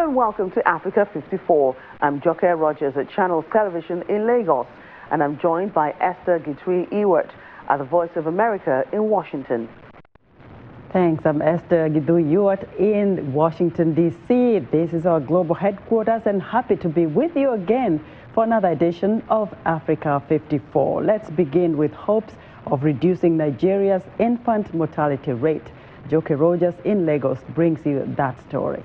and welcome to Africa 54. I'm Joke Rogers at Channels Television in Lagos, and I'm joined by Esther Gitui-Ewart at the Voice of America in Washington. Thanks. I'm Esther Gitui-Ewart in Washington, D.C. This is our global headquarters, and happy to be with you again for another edition of Africa 54. Let's begin with hopes of reducing Nigeria's infant mortality rate. Joke Rogers in Lagos brings you that story.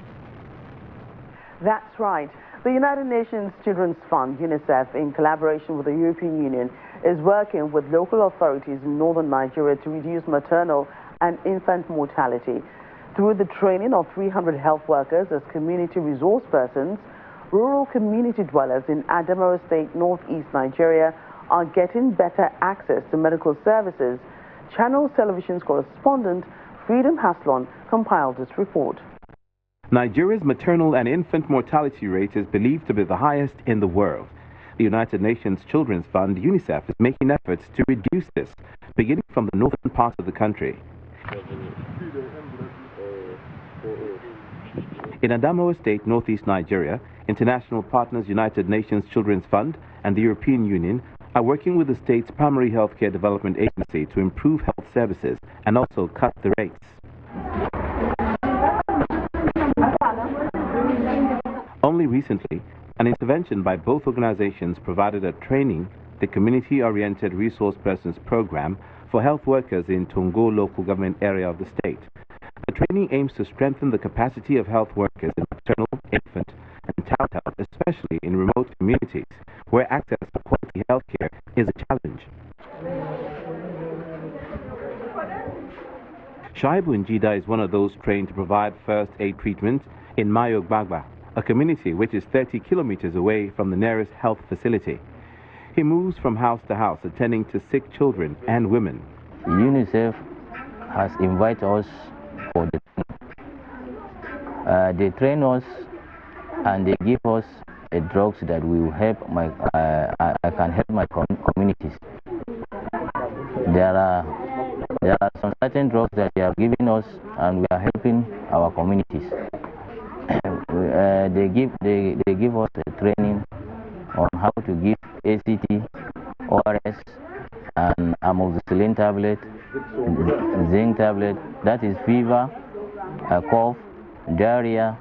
That's right. The United Nations Children's Fund, UNICEF, in collaboration with the European Union, is working with local authorities in northern Nigeria to reduce maternal and infant mortality. Through the training of 300 health workers as community resource persons, rural community dwellers in Adamawa State, northeast Nigeria, are getting better access to medical services. Channels Television's correspondent Freedom Haslon compiled this report. Nigeria's maternal and infant mortality rate is believed to be the highest in the world. The United Nations Children's Fund, UNICEF, is making efforts to reduce this, beginning from the northern part of the country. In Adamawa State, northeast Nigeria, international partners United Nations Children's Fund and the European Union are working with the state's primary healthcare development agency to improve health services and also cut the rates. Only recently, an intervention by both organizations provided a training, the Community-Oriented Resource Persons Program, for health workers in Tongo local government area of the state. The training aims to strengthen the capacity of health workers in maternal, infant, and child health, especially in remote communities where access to quality health care is a challenge. Shaibu Njida is one of those trained to provide first aid treatment in Mayogbagba, a community which is 30 kilometers away from the nearest health facility. He moves from house to house, attending to sick children and women. UNICEF has invited us for the they train us and they give us a drugs that will help my I can help my communities. There are some certain drugs that they are giving us, and we are helping our communities. They give us a training on how to give ACT, ORS, and amoxicillin tablet, zinc tablet. That is fever, cough, diarrhea,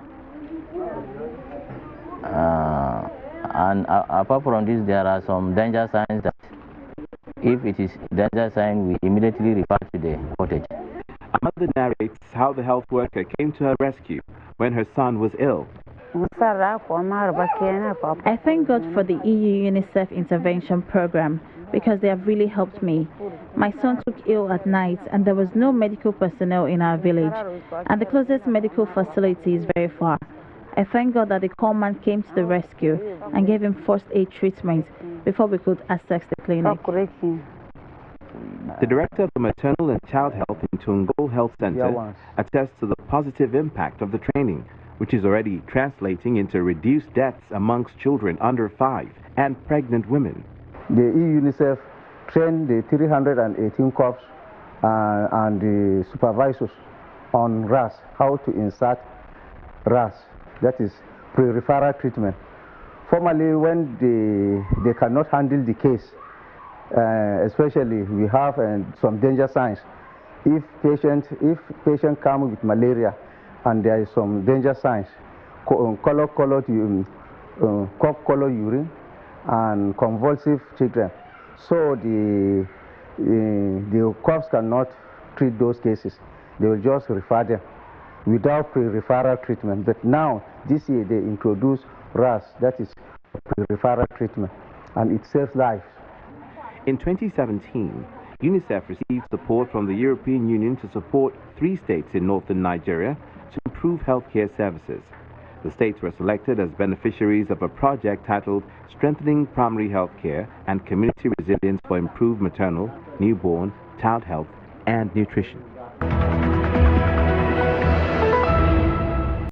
and apart from this, there are some danger signs that if it is danger sign, we immediately refer to the cottage. A mother narrates how the health worker came to her rescue when her son was ill. I thank God for the EU UNICEF intervention program because they have really helped me. My son took ill at night and there was no medical personnel in our village, and the closest medical facility is very far. I thank God that the call man came to the rescue and gave him first aid treatment before we could access the clinic. The director of the Maternal and Child Health in Tungo Health Center attests to the positive impact of the training, which is already translating into reduced deaths amongst children under 5 and pregnant women. The EU UNICEF trained the 318 corps and the supervisors on RAS, how to insert RAS, that is pre-referral treatment. Formerly, when they cannot handle the case, especially we have some danger signs. If patient comes with malaria and there is some danger signs, cough color urine and convulsive children, so the corps cannot treat those cases. They will just refer them without pre-referral treatment. But now, this year, they introduce RAS, that is pre-referral treatment, and it saves lives. In 2017, UNICEF received support from the European Union to support 3 states in northern Nigeria to improve healthcare services. The states were selected as beneficiaries of a project titled Strengthening Primary Healthcare and Community Resilience for Improved Maternal, Newborn, Child Health and Nutrition.